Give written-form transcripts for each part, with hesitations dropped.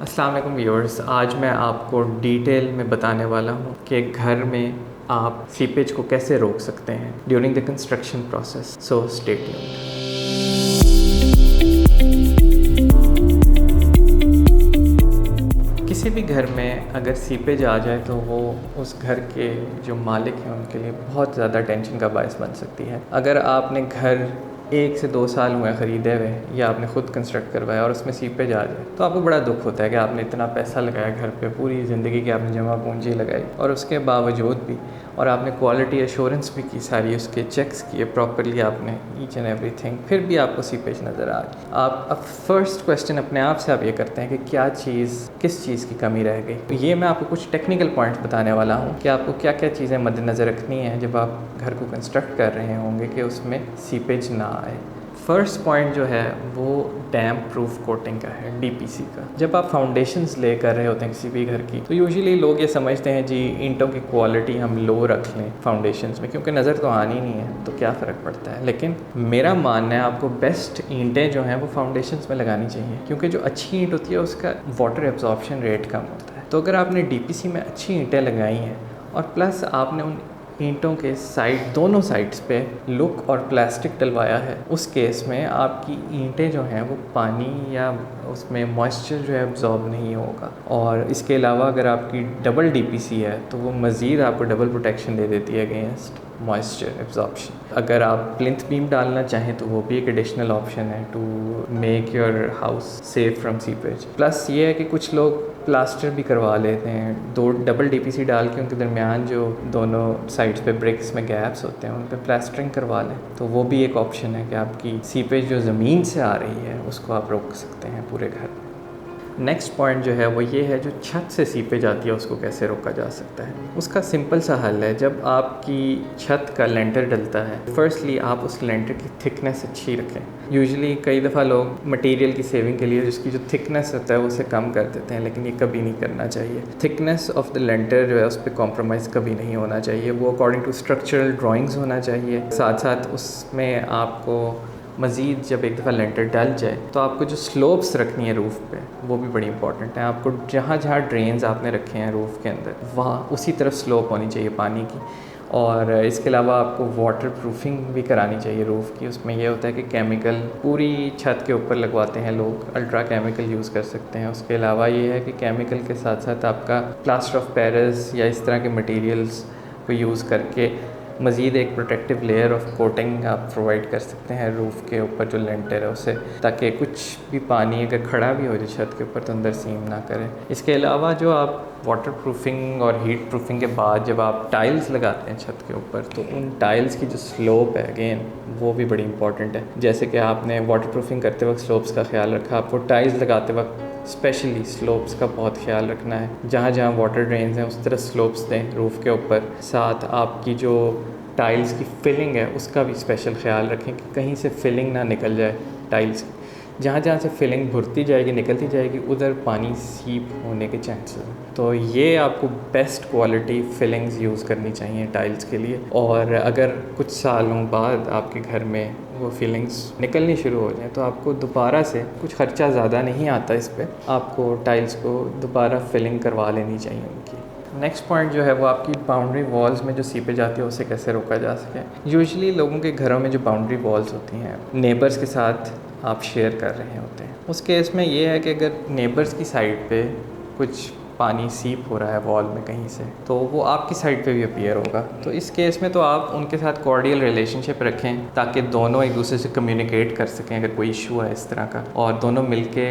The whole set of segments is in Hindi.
अस्सलाम वालेकुम व्यूअर्स, आज मैं आपको डिटेल में बताने वाला हूँ कि घर में आप सीपेज को कैसे रोक सकते हैं during the construction process. So stay tuned. किसी भी घर में अगर सीपेज आ जाए तो वो उस घर के जो मालिक हैं उनके लिए बहुत ज़्यादा टेंशन का बायस बन सकती है। अगर आपने घर 1 से 2 साल हुए ख़रीदे हुए या आपने ख़ुद कंस्ट्रक्ट करवाया और उसमें सीपेज आ जाए तो आपको बड़ा दुख होता है कि आपने इतना पैसा लगाया घर पे, पूरी ज़िंदगी की आपने जमा पूंजी लगाई और उसके बावजूद भी, और आपने क्वालिटी एश्योरेंस भी की, सारी उसके चेक्स किए प्रॉपरली आपने ईच एंड एवरीथिंग, फिर भी आपको सीपेज नज़र आ गई। आप अब फर्स्ट क्वेश्चन अपने आप से आप ये करते हैं कि क्या चीज़, किस चीज़ की कमी रह गई। तो ये मैं आपको कुछ टेक्निकल पॉइंट्स बताने वाला हूँ कि आपको क्या क्या चीज़ें मद्देनज़र रखनी है जब आप घर को कंस्ट्रक्ट कर रहे होंगे कि उसमें सीपेज ना आए। फर्स्ट पॉइंट जो है वो डैम्प प्रूफ कोटिंग का है, डीपीसी का। जब आप फाउंडेशंस ले कर रहे होते हैं किसी भी घर की, तो यूजुअली लोग ये समझते हैं जी ईंटों की क्वालिटी हम लो रख लें फाउंडेशंस में, क्योंकि नज़र तो आनी नहीं है तो क्या फ़र्क पड़ता है। लेकिन मेरा मानना है आपको बेस्ट ईंटें जो हैं वो फाउंडेशंस में लगानी चाहिए, क्योंकि जो अच्छी ईंट होती है उसका वाटर एब्जॉर्प्शन रेट कम होता है। तो अगर आपने डीपीसी में अच्छी ईंटें लगाई हैं और प्लस आपने उन ईंटों के साइड, दोनों साइड्स पे लुक और प्लास्टिक डलवाया है, उस केस में आपकी ईंटें जो हैं वो पानी या उसमें मॉइस्चर जो है एब्जॉर्ब नहीं होगा। और इसके अलावा अगर आपकी डबल डीपीसी है तो वो मज़ीद आपको डबल प्रोटेक्शन दे देती है अगेंस्ट मॉइस्चर एब्जॉर्प्शन। अगर आप प्लिंथ बीम डालना चाहें तो वो भी एक एडिशनल ऑप्शन है to make your house safe from seepage. Plus ये है कि कुछ लोग प्लास्टर भी करवा लेते हैं, 2 डबल डीपीसी डाल के उनके दरमियान जो दोनों साइड्स पे ब्रिक्स में गैप्स होते हैं उन पे प्लास्टरिंग करवा लें, तो वो भी एक ऑप्शन है कि आपकी सीपेज जो ज़मीन से आ रही है उसको आप रोक सकते हैं पूरे घर में। नेक्स्ट पॉइंट जो है वो ये है, जो छत से सीपेज आती है उसको कैसे रोका जा सकता है। उसका सिंपल सा हल है, जब आपकी छत का लेंटर डलता है, फर्स्टली आप उस लेंटर की थिकनेस अच्छी रखें। यूजुअली कई दफ़ा लोग मटेरियल की सेविंग के लिए उसकी जो थिकनेस होता है उसे कम कर देते हैं, लेकिन ये कभी नहीं करना चाहिए। थिकनेस ऑफ द लेंटर जो है उस पर कॉम्प्रोमाइज़ कभी नहीं होना चाहिए, वो अकॉर्डिंग टू स्ट्रक्चरल ड्राइंग्स होना चाहिए। साथ साथ उसमें आपको मज़ीद जब एक दफ़ा लेंटर डल जाए तो आपको जो स्लोप्स रखनी है रूफ़ पे वो भी बड़ी इंपॉर्टेंट है। आपको जहाँ जहाँ ड्रेन्स आपने रखे हैं रूफ़ के अंदर वहाँ उसी तरफ स्लोप होनी चाहिए पानी की। और इसके अलावा आपको वाटर प्रूफिंग भी करानी चाहिए रूफ़ की। उसमें यह होता है कि केमिकल पूरी छत के ऊपर लगवाते हैं लोग, अल्ट्रा केमिकल यूज़ कर सकते हैं। उसके अलावा ये है कि केमिकल के साथ साथ आपका प्लास्टर ऑफ पेरिस या इस तरह के मटेरियल्स को यूज़ करके मज़ीद एक प्रोटेक्टिव लेयर ऑफ कोटिंग आप प्रोवाइड कर सकते हैं रूफ़ के ऊपर जो लेंटर है उसे, ताकि कुछ भी पानी अगर खड़ा भी हो जाए छत के ऊपर तो अंदर सीम ना करे। इसके अलावा जो आप वाटर प्रूफिंग और हीट प्रूफिंग के बाद जब आप टाइल्स लगाते हैं छत के ऊपर, तो उन टाइल्स की जो स्लोप है अगेन वो भी बड़ी इंपॉर्टेंट है। जैसे कि आपने वाटर प्रूफिंग करते वक्त स्लोप्स का ख्याल रखा, आपको टाइल्स लगाते वक्त स्पेशली स्लोप्स का बहुत ख्याल रखना है। जहाँ जहाँ वाटर ड्रेन्स हैं उस तरह स्लोप्स दें रूफ़ के ऊपर। साथ आपकी जो टाइल्स की फिलिंग है उसका भी स्पेशल ख्याल रखें कि कहीं से फिलिंग ना निकल जाए टाइल्स की। जहाँ जहाँ से फिलिंग भरती जाएगी, निकलती जाएगी, उधर पानी सीप होने के चांसेस हैं। तो ये आपको बेस्ट क्वालिटी फिलिंग्स यूज़ करनी चाहिए टाइल्स के लिए। और अगर कुछ सालों बाद आपके घर में वो फीलिंग्स निकलनी शुरू हो जाए तो आपको दोबारा से, कुछ ख़र्चा ज़्यादा नहीं आता इस पर, आपको टाइल्स को दोबारा फिलिंग करवा लेनी चाहिए उनकी। नेक्स्ट पॉइंट जो है वो आपकी बाउंड्री वॉल्स में जो सीपेज आती है उसे कैसे रोका जा सके। यूजुअली लोगों के घरों में जो बाउंड्री वॉल्स होती हैं नेबर्स के साथ आप शेयर कर रहे होते हैं, उस केस में ये है कि अगर नेबर्स की साइड पे कुछ पानी सीप हो रहा है वॉल में कहीं से, तो वो आपकी साइड पे भी अपीयर होगा। तो इस केस में तो आप उनके साथ कॉर्डियल रिलेशनशिप रखें ताकि दोनों एक दूसरे से कम्युनिकेट कर सकें अगर कोई इशू है इस तरह का, और दोनों मिलके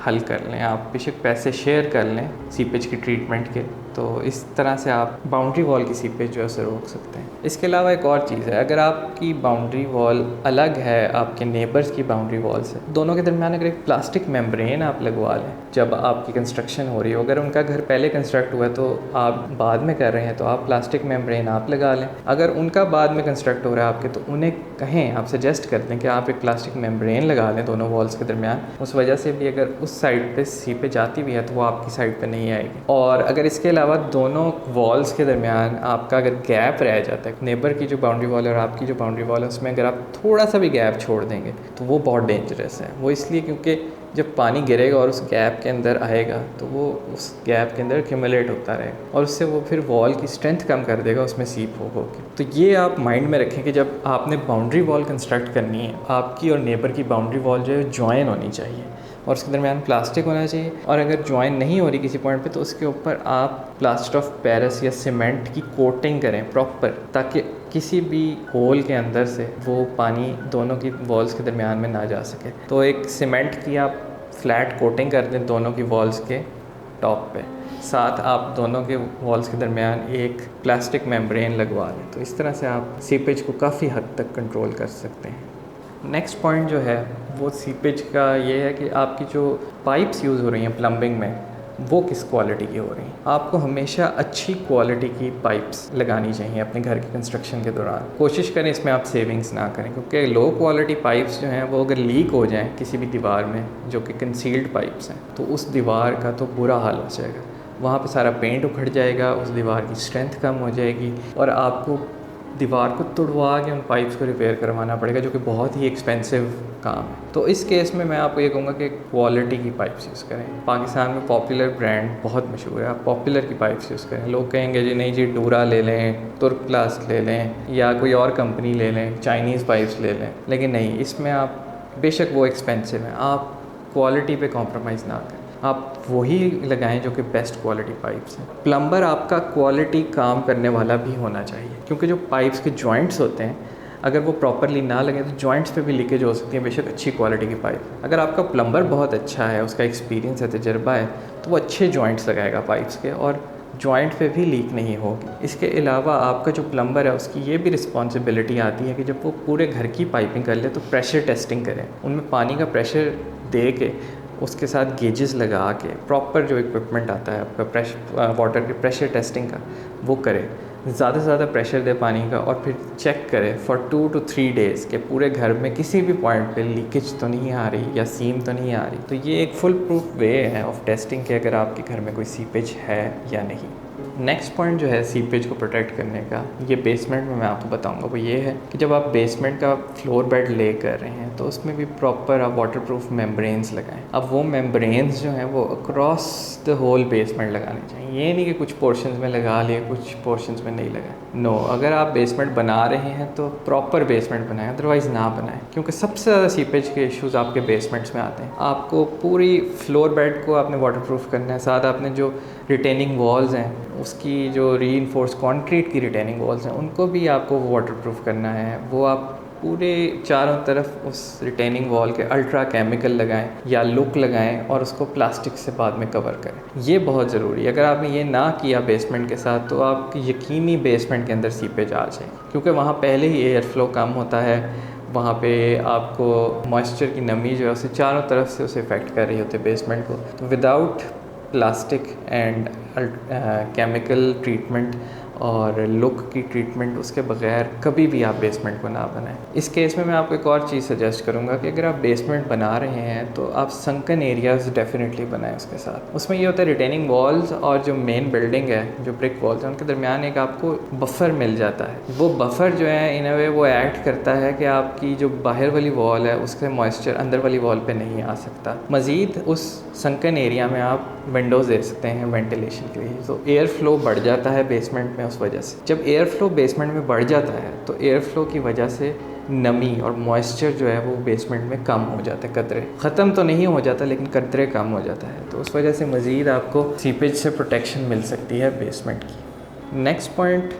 हल कर लें। आप बेशक पैसे शेयर कर लें सीपेज की ट्रीटमेंट के, तो इस तरह से आप बाउंड्री वॉल की सीपेज जो है उसे रोक सकते हैं। इसके अलावा एक और चीज़ है, अगर आपकी बाउंड्री वॉल अलग है आपके नेबर्स की बाउंड्री वॉल से, दोनों के दरमियान अगर एक प्लास्टिक मेम्ब्रेन आप लगवा लें जब आपकी कंस्ट्रक्शन हो रही हो, अगर उनका घर पहले कंस्ट्रक्ट हुआ है तो आप बाद में कर रहे हैं तो आप प्लास्टिक मेम्ब्रेन आप लगा लें। अगर उनका बाद में कंस्ट्रक्ट हो रहा है आपके, तो उन्हें कहें, आप सजेस्ट कर दें कि आप एक प्लास्टिक मेम्ब्रेन लगा लें दोनों वॉल्स के दरमियान। उस वजह से भी अगर उस साइड पे सीपेज आती भी है तो वो आपकी साइड पे नहीं आएगी। और अगर इसके अलावा दोनों वॉल्स के दरमियान आपका अगर गैप रह जाता है, नेबर की जो बाउंड्री वॉल है और आपकी जो बाउंड्री वॉल है, उसमें अगर आप थोड़ा सा भी गैप छोड़ देंगे तो वो बहुत डेंजरस है। वो इसलिए क्योंकि जब पानी गिरेगा और उस गैप के अंदर आएगा तो वो उस गैप के अंदर एक्यूमुलेट होता रहेगा और उससे वो फिर वॉल की स्ट्रेंथ कम कर देगा उसमें सीप हो के। तो ये आप माइंड में रखें कि जब आपने बाउंड्री वॉल कंस्ट्रक्ट करनी है, आपकी और नेबर की बाउंड्री वॉल जो है जॉइन होनी चाहिए और उसके दरमियान प्लास्टिक होना चाहिए, और अगर जॉइन नहीं हो रही किसी पॉइंट पे तो उसके ऊपर आप प्लास्टर ऑफ पेरिस या सीमेंट की कोटिंग करें प्रॉपर, ताकि किसी भी होल के अंदर से वो पानी दोनों की वॉल्स के दरमियान में ना जा सके। तो एक सीमेंट की आप फ्लैट कोटिंग कर दें दोनों की वॉल्स के टॉप पे, साथ आप दोनों के वॉल्स के दरमियान एक प्लास्टिक मेम्ब्रेन लगवा लें। तो इस तरह से आप सीपेज को काफ़ी हद तक कंट्रोल कर सकते हैं। नेक्स्ट पॉइंट जो है वो सीपेज का ये है कि आपकी जो पाइप्स यूज़ हो रही हैं प्लम्बिंग में वो किस क्वालिटी की हो रही हैं। आपको हमेशा अच्छी क्वालिटी की पाइप्स लगानी चाहिए अपने घर के कंस्ट्रक्शन के दौरान। कोशिश करें इसमें आप सेविंग्स ना करें, क्योंकि लो क्वालिटी पाइप्स जो हैं वो अगर लीक हो जाएं किसी भी दीवार में जो कि कंसील्ड पाइप्स हैं तो उस दीवार का तो बुरा हाल हो जाएगा, वहाँ पे सारा पेंट उखड़ जाएगा, उस दीवार की स्ट्रेंथ कम हो जाएगी और आपको दीवार को तुड़वा के उन पाइप्स को रिपेयर करवाना पड़ेगा, जो कि बहुत ही एक्सपेंसिव काम है। तो इस केस में मैं आपको ये कहूँगा कि क्वालिटी की पाइप्स यूज़ करें। पाकिस्तान में पॉपुलर ब्रांड बहुत मशहूर है, आप पॉपुलर की पाइप्स यूज़ करें। लोग कहेंगे जी नहीं जी डूरा ले लें, तुर्क प्लास्ट ले लें या कोई और कंपनी ले लें, चाइनीज़ पाइप्स ले लें, लेकिन नहीं, इसमें आप बेशक वो एक्सपेंसिव हैं, आप क्वालिटी पे कॉम्प्रोमाइज़ ना करें, आप वही लगाएं जो कि बेस्ट क्वालिटी पाइप्स हैं। प्लम्बर आपका क्वालिटी काम करने वाला भी होना चाहिए, क्योंकि जो पाइप्स के जॉइंट्स होते हैं अगर वो प्रॉपरली ना लगे तो जॉइंट्स पे भी लीकेज हो सकती है, बेशक अच्छी क्वालिटी की पाइप। अगर आपका प्लम्बर बहुत अच्छा है, उसका एक्सपीरियंस है, तजर्बा है, तो वो अच्छे जॉइंट्स लगाएगा पाइप्स के और जॉइंट पे भी लीक नहीं होगी। इसके अलावा आपका जो प्लम्बर है उसकी ये भी रिस्पॉन्सिबिलिटी आती है कि जब वो पूरे घर की पाइपिंग कर ले तो प्रेशर टेस्टिंग करें, उनमें पानी का प्रेशर दे के उसके साथ गेजेस लगा के प्रॉपर जो इक्विपमेंट आता है आपका वाटर के प्रेशर टेस्टिंग का वो करें, ज़्यादा से ज़्यादा प्रेशर दे पानी का और फिर चेक करें फॉर 2 to 3 डेज़ के पूरे घर में किसी भी पॉइंट पे लीकेज तो नहीं आ रही या सीम तो नहीं आ रही। तो ये एक फुल प्रूफ वे है ऑफ टेस्टिंग कि अगर आपके घर में कोई सीपेज है या नहीं। नेक्स्ट पॉइंट जो है सीपेज को प्रोटेक्ट करने का, ये बेसमेंट में मैं आपको बताऊंगा, वो ये है कि जब आप बेसमेंट का फ्लोर बेड ले कर रहे हैं तो उसमें भी प्रॉपर आप वाटरप्रूफ मेम्ब्रेन्स लगाएं। अब वो मेम्ब्रेन्स जो हैं वो अक्रॉस द होल बेसमेंट लगाने चाहिए, ये नहीं कि कुछ पोर्शंस में लगा लिए कुछ पोर्शंस में नहीं लगाए। नो, अगर आप बेसमेंट बना रहे हैं तो प्रॉपर बेसमेंट बनाएं, अदरवाइज़ ना बनाएं, क्योंकि सबसे ज़्यादा सीपेज के इश्यूज़ आपके बेसमेंट्स में आते हैं। आपको पूरी फ्लोर बेड को आपने वाटरप्रूफ करना है, साथ आपने जो रिटेनिंग वॉल्स हैं उसकी जो रीइंफोर्स कंक्रीट की रिटेनिंग वॉल्स हैं उनको भी आपको वाटरप्रूफ करना है। वो आप पूरे चारों तरफ उस रिटेनिंग वॉल के अल्ट्रा केमिकल लगाएं या लुक लगाएं और उसको प्लास्टिक से बाद में कवर करें। ये बहुत ज़रूरी है। अगर आपने ये ना किया बेसमेंट के साथ तो आपकी यकीनी बेसमेंट के अंदर सीपेज आ जाए, क्योंकि वहाँ पहले ही एयर फ्लो कम होता है, वहाँ पे आपको मॉइस्चर की नमी जो है उसे चारों तरफ से उसे इफ़ेक्ट कर रही होती है बेसमेंट को। तो without plastic and chemical treatment और लुक की ट्रीटमेंट उसके बगैर कभी भी आप बेसमेंट को ना बनाएं। इस केस में मैं आपको एक और चीज़ सजेस्ट करूँगा कि अगर आप बेसमेंट बना रहे हैं तो आप संकन एरियाज़ डेफिनेटली बनाएं उसके साथ। उसमें ये होता है रिटेनिंग वॉल्स और जो मेन बिल्डिंग है, जो ब्रिक वॉल्स हैं, उनके दरमियान एक आपको बफ़र मिल जाता है। वो बफ़र जो है इन अ वे वो ऐड करता है कि आपकी जो बाहर वाली वॉल है उसके मॉइस्चर अंदर वाली वॉल पे नहीं आ सकता। मज़ीद उस संकन एरिया में आप विंडोज़ दे सकते हैं वेंटिलेशन के लिए, तो एयर फ्लो बढ़ जाता है बेसमेंट में। उस वजह से जब एयर फ्लो बेसमेंट में बढ़ जाता है तो एयर फ्लो की वजह से नमी और मॉइस्चर जो है वो बेसमेंट में कम हो जाते हैं, कतरे ख़त्म तो नहीं हो जाता लेकिन कतरे कम हो जाता है। तो उस वजह से मज़ीद आपको सीपेज से प्रोटेक्शन मिल सकती है बेसमेंट की। नेक्स्ट पॉइंट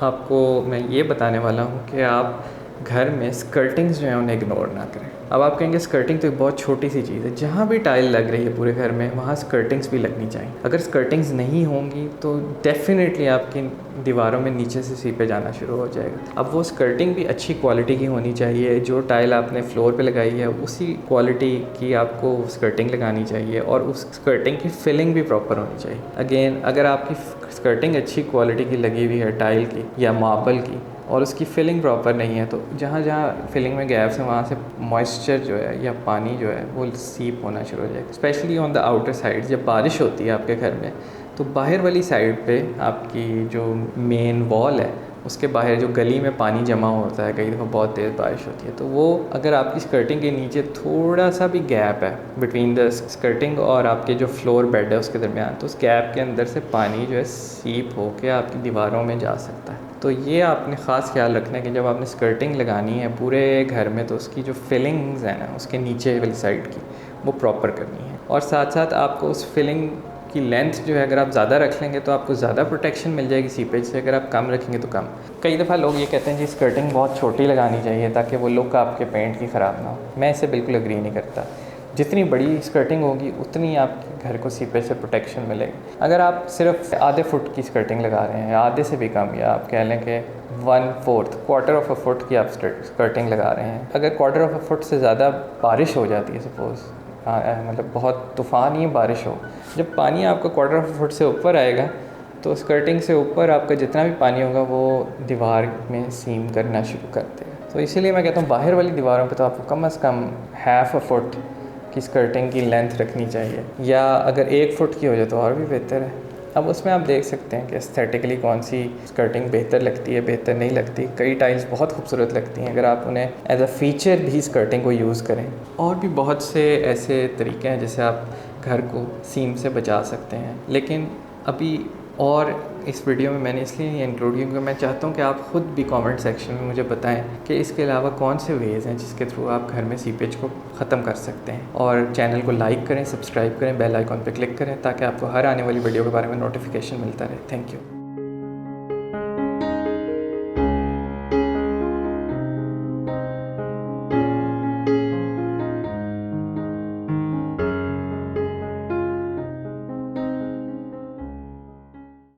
आपको मैं ये बताने वाला हूँ कि आप घर में स्कर्टिंग्स जो हैं उन्हें इग्नोर ना करें। अब आप कहेंगे स्कर्टिंग तो एक बहुत छोटी सी चीज़ है, जहाँ भी टाइल लग रही है पूरे घर में वहाँ स्कर्टिंग्स भी लगनी चाहिए। अगर स्कर्टिंग्स नहीं होंगी तो डेफिनेटली आपकी दीवारों में नीचे से सीपेज आना शुरू हो जाएगा। अब वो स्कर्टिंग भी अच्छी क्वालिटी की होनी चाहिए, जो टाइल आपने फ्लोर पे लगाई है उसी क्वालिटी की आपको स्कर्टिंग लगानी चाहिए और उस स्कर्टिंग की फिलिंग भी प्रॉपर होनी चाहिए। अगेन, अगर आपकी स्कर्टिंग अच्छी क्वालिटी की लगी हुई है टाइल की या मार्बल की और उसकी फिलिंग प्रॉपर नहीं है तो जहाँ जहाँ फिलिंग में गैप्स हैं वहाँ से मॉइस्चर जो है या पानी जो है वो सीप होना शुरू हो जाएगा। Specially on the outer side, जब बारिश होती है आपके घर में तो बाहर वाली साइड पे आपकी जो मेन वॉल है उसके बाहर जो गली में पानी जमा होता है, कई दफ़ा बहुत तेज़ बारिश होती है, तो वो अगर आपकी स्कर्टिंग के नीचे थोड़ा सा भी गैप है बिटवीन द स्कर्टिंग और आपके जो फ्लोर बेड है उसके दरमियान, तो उस गैप के अंदर से पानी जो है सीप होकर आपकी दीवारों में जा सकता है। तो ये आपने ख़ास ख्याल रखना है कि जब आपने स्कर्टिंग लगानी है पूरे घर में, तो उसकी जो फिलिंग्स हैं ना उसके नीचे वाली साइड की, वो प्रॉपर करनी है। और साथ साथ आपको उस फिलिंग की लेंथ जो है अगर आप ज़्यादा रख लेंगे तो आपको ज़्यादा प्रोटेक्शन मिल जाएगी सीपेज से, अगर आप कम रखेंगे तो कम। कई दफ़ा लोग ये कहते हैं जी स्कर्टिंग बहुत छोटी लगानी चाहिए ताकि वो लुक आपके पेंट की ख़राब ना हो। मैं इससे बिल्कुल एग्री नहीं करता। जितनी बड़ी स्कर्टिंग होगी उतनी आपके घर को सीपेज से प्रोटेक्शन मिलेगी। अगर आप सिर्फ आधे फुट की स्कर्टिंग लगा रहे हैं, आधे से भी कम, या आप कह लें कि 1/4 क्वार्टर ऑफ अ फुट की आप स्कर्टिंग लगा रहे हैं, अगर क्वार्टर ऑफ अ फुट से ज़्यादा बारिश हो जाती है, सपोज़ मतलब बहुत तूफ़ान ही बारिश हो, जब पानी आपका क्वार्टर ऑफ फुट से ऊपर आएगा तो स्कर्टिंग से ऊपर आपका जितना भी पानी होगा वो दीवार में सीम करना शुरू कर देगा। तो इसीलिए मैं कहता हूँ बाहर वाली दीवारों पे तो आपको कम से कम 1/2 फुट की स्कर्टिंग की लेंथ रखनी चाहिए, या अगर 1 फुट की हो जाए तो और भी बेहतर है। अब उसमें आप देख सकते हैं कि एस्थेटिकली कौन सी स्कर्टिंग बेहतर लगती है, बेहतर नहीं लगती। कई टाइल्स बहुत खूबसूरत लगती हैं अगर आप उन्हें एज अ फ़ीचर भी स्कर्टिंग को यूज़ करें। और भी बहुत से ऐसे तरीके हैं जिससे आप घर को सीम से बचा सकते हैं, लेकिन अभी और इस वीडियो में मैंने इसलिए नहीं इंक्लूड किया क्योंकि मैं चाहता हूँ कि आप ख़ुद भी कमेंट सेक्शन में मुझे बताएं कि इसके अलावा कौन से वेज़ हैं जिसके थ्रू आप घर में सीपेज को ख़त्म कर सकते हैं। और चैनल को लाइक करें, सब्सक्राइब करें, बेल आइकॉन पर क्लिक करें ताकि आपको हर आने वाली वीडियो के बारे में नोटिफिकेशन मिलता रहे। Thank you.